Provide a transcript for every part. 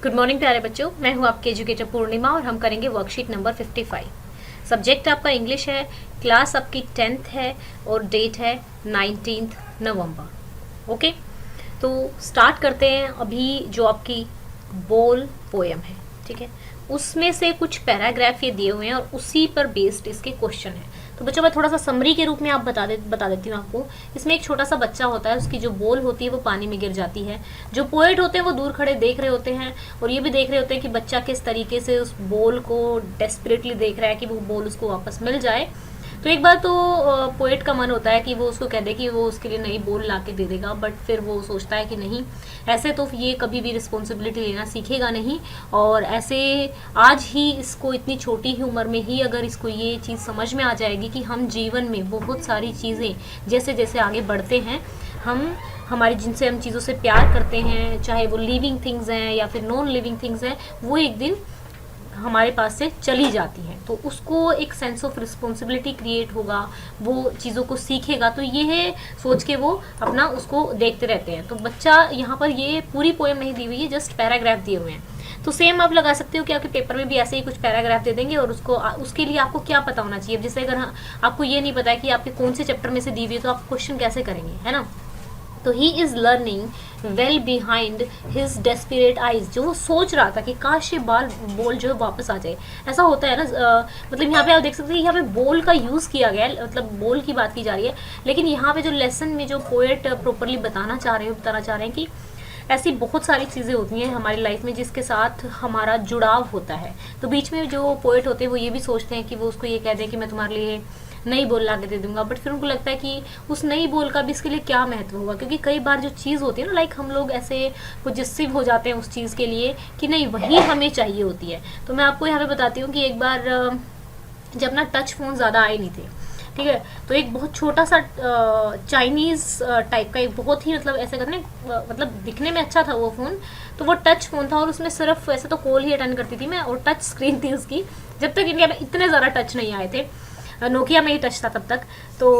Good morning प्यारे बच्चों, मैं हूं आपके एजुकेटर पूर्णिमा और हम करेंगे वर्कशीट नंबर 55। सब्जेक्ट आपका इंग्लिश है, क्लास आपकी 10th है और डेट है 19 नवंबर। ओके, तो स्टार्ट करते हैं। अभी जो आपकी बोल पोएम है, ठीक है, उसमें से कुछ पैराग्राफ ये दिए हुए हैं और उसी पर बेस्ड इसके क्वेश्चन है। तो बच्चों मैं थोड़ा सा समरी के रूप में आप बता देती हूँ आपको। इसमें एक छोटा सा बच्चा होता है, उसकी जो बोल होती है वो पानी में गिर जाती है। जो पोएट होते हैं वो दूर खड़े देख रहे होते हैं और ये भी देख रहे होते हैं कि बच्चा किस तरीके से उस बोल को डेस्परेटली देख रहा है कि वो बोल उसको वापस मिल जाए। तो एक बार तो पोएट का मन होता है कि वो उसको कह दे कि वो उसके लिए नई बोल ला के दे देगा, बट फिर वो सोचता है कि नहीं, ऐसे तो ये कभी भी रिस्पॉन्सिबिलिटी लेना सीखेगा नहीं। और ऐसे आज ही इसको इतनी छोटी ही उम्र में ही अगर इसको ये चीज़ समझ में आ जाएगी कि हम जीवन में बहुत सारी चीज़ें जैसे जैसे आगे बढ़ते हैं, हमारी जिनसे हम चीज़ों से प्यार करते हैं, चाहे वो लिविंग थिंग्स हैं या फिर नॉन लिविंग थिंग्स हैं, वो एक दिन हमारे पास से चली जाती हैं। तो उसको एक सेंस ऑफ रिस्पॉन्सिबिलिटी क्रिएट होगा, वो चीज़ों को सीखेगा। तो ये है सोच के वो अपना उसको देखते रहते हैं। तो बच्चा यहाँ पर ये पूरी पोएम नहीं दी हुई है, जस्ट पैराग्राफ दिए हुए हैं। तो सेम आप लगा सकते हो कि आपके पेपर में भी ऐसे ही कुछ पैराग्राफ दे देंगे और उसके लिए आपको क्या पता होना चाहिए। जैसे अगर आपको ये नहीं पता है कि आपके कौन से चैप्टर में से दी हुई है, तो आप क्वेश्चन कैसे करेंगे, है ना। तो he is learning well behind his desperate eyes. जो वो सोच रहा था कि काश ये बोल जो है वापस आ जाए। ऐसा होता है ना, मतलब यहाँ पे आप देख सकते हैं यहाँ पे बोल का यूज़ किया गया है, मतलब बोल की बात की जा रही है। लेकिन यहाँ पे जो लेसन में जो पोएट प्रॉपरली बताना चाह रहे हैं कि ऐसी बहुत सारी चीज़ें होती हैं हमारी लाइफ में जिसके साथ हमारा जुड़ाव होता है। तो बीच में जो पोएट होते हैं वो ये भी सोचते हैं कि वो उसको ये कह दें कि मैं तुम्हारे लिए नई बोल ला के दे दूंगा, बट फिर उनको लगता है कि उस नई बोल का भी इसके लिए क्या महत्व होगा। क्योंकि कई बार जो चीज़ होती है ना, लाइक हम लोग ऐसे पॉजिटिव हो जाते हैं उस चीज़ के लिए कि नहीं वही हमें चाहिए होती है। तो मैं आपको यहाँ पे बताती हूँ कि एक बार जब ना टच फोन ज़्यादा आए नहीं थे, ठीक है, तो एक बहुत छोटा सा चाइनीज़ टाइप का एक बहुत ही मतलब ऐसे कहते हैं, मतलब दिखने में अच्छा था वो फ़ोन। तो वो टच फ़ोन था और उसमें सिर्फ ऐसे तो कॉल ही अटेंड करती थी मैं, और टच स्क्रीन थी उसकी। जब तक इंडिया में इतने ज़्यादा टच नहीं आए थे, नोकिया में ही टच था तब तक। तो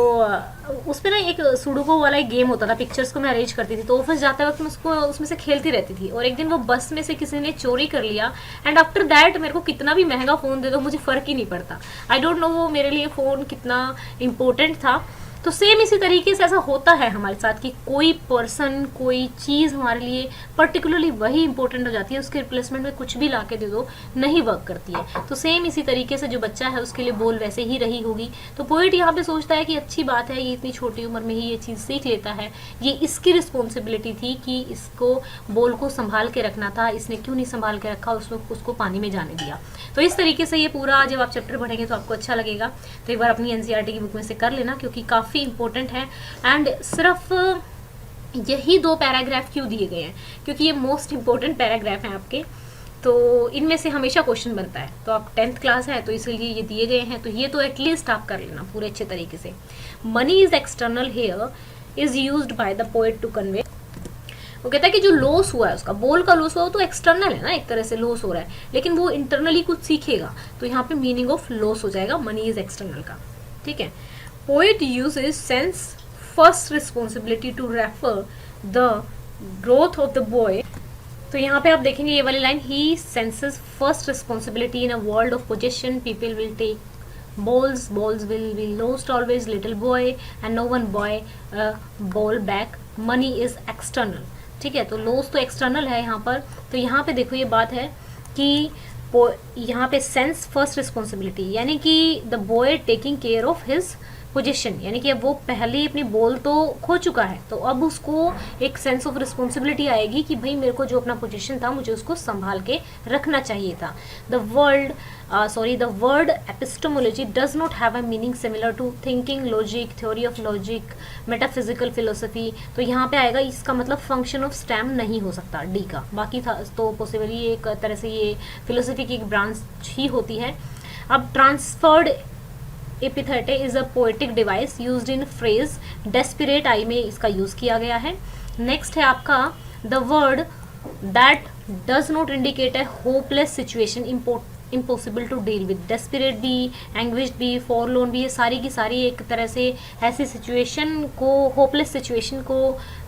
उस पर ना एक सुडोकू वाला एक गेम होता था, पिक्चर्स को मैं अरेंज करती थी। तो ऑफिस जाते वक्त मैं उसको उसमें से खेलती रहती थी। और एक दिन वो बस में से किसी ने चोरी कर लिया, एंड आफ्टर दैट मेरे को कितना भी महंगा फ़ोन दे दो मुझे फ़र्क ही नहीं पड़ता। आई डोंट नो वो मेरे लिए फ़ोन कितना इम्पोर्टेंट था। तो सेम इसी तरीके से ऐसा होता है हमारे साथ कि कोई पर्सन कोई चीज़ हमारे लिए पर्टिकुलरली वही इंपॉर्टेंट हो जाती है, उसके रिप्लेसमेंट में कुछ भी ला के दे दो नहीं वर्क करती है। तो सेम इसी तरीके से जो बच्चा है उसके लिए बोल वैसे ही रही होगी। तो पोएट यहाँ पे सोचता है कि अच्छी बात है, ये इतनी छोटी उम्र में ही ये चीज़ सीख लेता है, ये इसकी रिस्पॉन्सिबिलिटी थी कि इसको बोल को संभाल के रखना था। इसने क्यों नहीं संभाल के रखा, उसको पानी में जाने दिया। तो इस तरीके से ये पूरा जब आप चैप्टर पढ़ेंगे तो आपको अच्छा लगेगा। तो एक बार अपनी एनसीईआरटी की बुक में से कर लेना, क्योंकि काफ़ी इंपॉर्टेंट है। एंड सिर्फ यही 2 पैराग्राफ क्यों दिए गए हैं, क्योंकि ये मोस्ट इंपॉर्टेंट पैराग्राफ हैं आपके। तो इनमें से हमेशा क्वेश्चन बनता है। तो आप 10th क्लास है तो इसलिए ये दिए गए हैं। तो ये तो एटलीस्ट आप कर लेना पूरे अच्छे तरीके से। Money is external here is used by the poet to convey. वो कहता है कि जो लॉस हुआ है उसका, बोल का लॉस हुआ वो तो एक्सटर्नल है ना, एक तरह से लॉस हो रहा है, लेकिन वो इंटरनली कुछ सीखेगा। तो यहाँ पे मीनिंग ऑफ लॉस हो जाएगा मनी इज एक्सटर्नल का, ठीक है। Poet uses sense first responsibility to refer the growth of the boy. तो यहाँ पे आप देखेंगे ये वाली line, he senses first responsibility in a world of possession people will take balls will be lost always little boy and no one boy ball back money is external, ठीक है। तो लॉस तो एक्सटर्नल है यहाँ पर। तो यहाँ पे देखो ये बात है कि यहाँ पे सेंस फर्स्ट रिस्पॉन्सिबिलिटी, यानी कि the boy taking care of his position, यानी कि अब वो पहले ही अपनी बॉल तो खो चुका है, तो अब उसको एक सेंस ऑफ रिस्पॉन्सिबिलिटी आएगी कि भाई मेरे को जो अपना पोजीशन था मुझे उसको संभाल के रखना चाहिए था। The word epistemology does not have a meaning similar to thinking, logic, theory of logic, metaphysical philosophy. तो यहाँ पे आएगा, इसका मतलब फंक्शन ऑफ स्टेम नहीं हो सकता डी का, बाकी था तो पॉसिबली एक तरह से ये फिलोसफी की एक ब्रांच ही होती है। अब transferred epithet is a poetic device used in phrase desperate eye में इसका यूज किया गया है। नेक्स्ट है आपका the word that does not indicate a hopeless situation impossible to deal with. Desperate भी, एंग्विश्ड भी, फॉरलोन भी, ये सारी की सारी एक तरह से ऐसी सिचुएशन को, होपलेस सिचुएशन को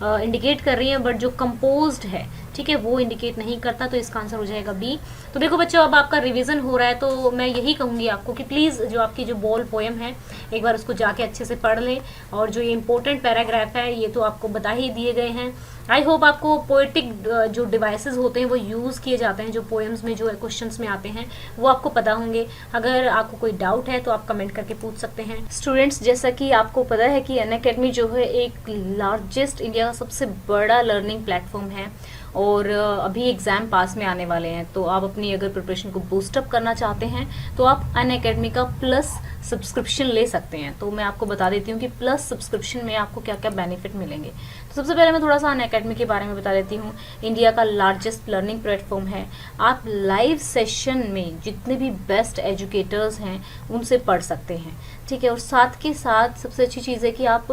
इंडिकेट कर रही हैं, बट जो कंपोज्ड है, ठीक है, वो इंडिकेट नहीं करता, तो इसका आंसर हो जाएगा बी। तो देखो बच्चों, अब आपका रिवीजन हो रहा है, तो मैं यही कहूँगी आपको कि प्लीज़ जो आपकी जो बोल पोएम है एक बार उसको जाके अच्छे से पढ़ लें, और जो ये इंपॉर्टेंट पैराग्राफ है ये तो आपको बता ही दिए गए हैं। आई होप आपको पोएटिक जो डिवाइसेस होते हैं वो यूज़ किए जाते हैं जो पोएम्स में जो क्वेश्चंस में आते हैं वो आपको पता होंगे। अगर आपको कोई डाउट है तो आप कमेंट करके पूछ सकते हैं। स्टूडेंट्स, जैसा कि आपको पता है कि अनअकैडमी जो है एक लार्जेस्ट, इंडिया का सबसे बड़ा लर्निंग प्लेटफॉर्म है, और अभी एग्ज़ाम पास में आने वाले हैं, तो आप अपनी अगर प्रिपरेशन को बूस्टअप करना चाहते हैं तो आप अनअकैडमी का प्लस सब्सक्रिप्शन ले सकते हैं। तो मैं आपको बता देती हूँ कि प्लस सब्सक्रिप्शन में आपको क्या क्या बेनिफिट मिलेंगे। तो सबसे पहले मैं थोड़ा सा अनअकैडमी के बारे में बता देती हूँ। इंडिया का लार्जेस्ट लर्निंग प्लेटफॉर्म है। आप लाइव सेशन में जितने भी बेस्ट एजुकेटर्स हैं उनसे पढ़ सकते हैं, ठीक है। और साथ के साथ सबसे अच्छी चीज़ है कि आप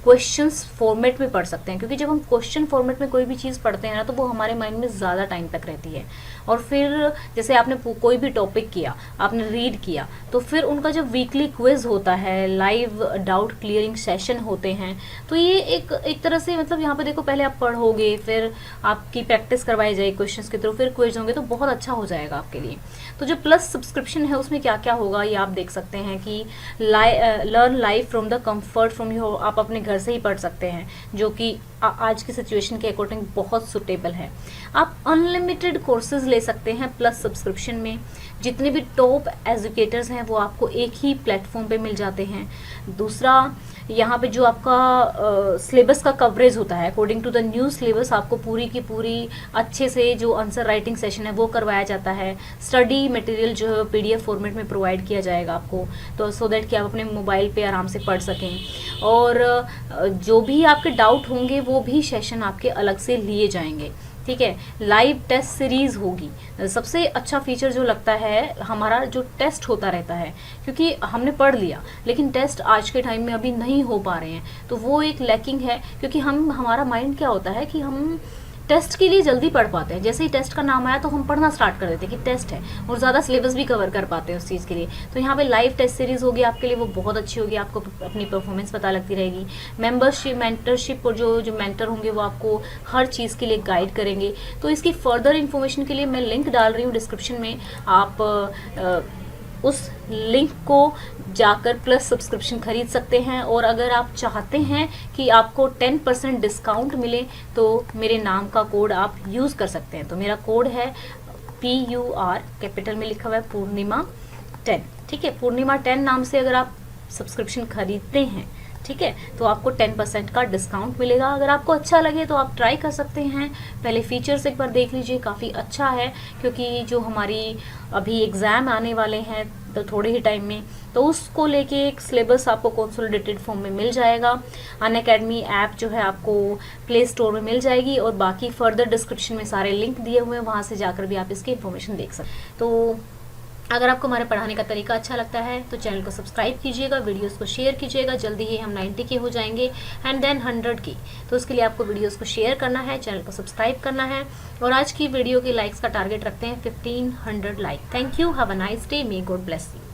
क्वेश्चंस फॉर्मेट में पढ़ सकते हैं, क्योंकि जब हम क्वेश्चन फॉर्मेट में कोई भी चीज़ पढ़ते हैं ना तो वो हमारे माइंड में ज़्यादा टाइम तक रहती है। और फिर जैसे आपने कोई भी टॉपिक किया, आपने रीड किया, तो फिर उनका जब वीकली क्विज होता है, लाइव डाउट क्लियरिंग सेशन होते हैं, तो ये एक तरह से मतलब यहाँ पे देखो, पहले आप पढ़ोगे, फिर आपकी प्रैक्टिस करवाई जाएगी क्वेश्चंस के थ्रू, फिर क्विज होंगे, तो बहुत अच्छा हो जाएगा आपके लिए। तो जो प्लस सब्सक्रिप्शन है उसमें क्या क्या होगा ये आप देख सकते हैं कि learn live from the comfort from your, आप अपने घर से ही पढ़ सकते हैं, जो कि आज की सिचुएशन के अकॉर्डिंग बहुत सुटेबल है। आप अनलिमिटेड कोर्सेज ले सकते हैं प्लस सब्सक्रिप्शन में। जितने भी टॉप एजुकेटर्स हैं वो आपको एक ही प्लेटफॉर्म पे मिल जाते हैं। दूसरा, यहाँ पे जो आपका सिलेबस का कवरेज होता है according to the new syllabus, आपको पूरी की पूरी अच्छे से जो आंसर राइटिंग सेशन है वो करवाया जाता है। स्टडी मटेरियल जो है PDF फॉर्मेट में प्रोवाइड किया जाएगा आपको, तो सो दैट कि आप अपने मोबाइल पे आराम से पढ़ सकें। और जो भी आपके डाउट होंगे वो भी सेशन आपके अलग से लिए जाएंगे, ठीक है। लाइव टेस्ट सीरीज होगी। सबसे अच्छा फीचर जो लगता है हमारा, जो टेस्ट होता रहता है, क्योंकि हमने पढ़ लिया लेकिन टेस्ट आज के टाइम में अभी नहीं हो पा रहे हैं, तो वो एक लैकिंग है। क्योंकि हमारा माइंड क्या होता है कि हम टेस्ट के लिए जल्दी पढ़ पाते हैं, जैसे ही टेस्ट का नाम आया तो हम पढ़ना स्टार्ट कर देते हैं कि टेस्ट है, और ज़्यादा सिलेबस भी कवर कर पाते हैं उस चीज़ के लिए। तो यहाँ पे लाइव टेस्ट सीरीज होगी आपके लिए, वो बहुत अच्छी होगी, आपको अपनी परफॉर्मेंस पता लगती रहेगी। मेंबरशिप, मेंटरशिप, और जो मेंटर होंगे वो आपको हर चीज़ के लिए गाइड करेंगे। तो इसकी फर्दर इन्फॉर्मेशन के लिए मैं लिंक डाल रही हूँ डिस्क्रिप्शन में, आप उस लिंक को जाकर प्लस सब्सक्रिप्शन खरीद सकते हैं। और अगर आप चाहते हैं कि आपको 10% डिस्काउंट मिले तो मेरे नाम का कोड आप यूज़ कर सकते हैं। तो मेरा कोड है PUR, कैपिटल में लिखा हुआ है, पूर्णिमा 10, ठीक है। पूर्णिमा 10 नाम से अगर आप सब्सक्रिप्शन खरीदते हैं, ठीक है, तो आपको 10% का डिस्काउंट मिलेगा। अगर आपको अच्छा लगे तो आप ट्राई कर सकते हैं। पहले फीचर्स एक बार देख लीजिए, काफ़ी अच्छा है, क्योंकि जो हमारी अभी एग्ज़ाम आने वाले हैं तो थोड़े ही टाइम में, तो उसको लेके एक सिलेबस आपको कंसोलिडेटेड फॉर्म में मिल जाएगा। अनअकैडमी ऐप जो है आपको प्ले स्टोर में मिल जाएगी, और बाकी फर्दर डिस्क्रिप्शन में सारे लिंक दिए हुए हैं, वहाँ से जाकर भी आप इसकी इन्फॉर्मेशन देख सकते हैं। तो अगर आपको हमारे पढ़ाने का तरीका अच्छा लगता है तो चैनल को सब्सक्राइब कीजिएगा, वीडियोस को शेयर कीजिएगा। जल्दी ही हम 90 के हो जाएंगे एंड देन 100 की, तो उसके लिए आपको वीडियोस को शेयर करना है, चैनल को सब्सक्राइब करना है। और आज की वीडियो के लाइक्स का टारगेट रखते हैं 1500 like. Thank you, have a nice day, may God bless you.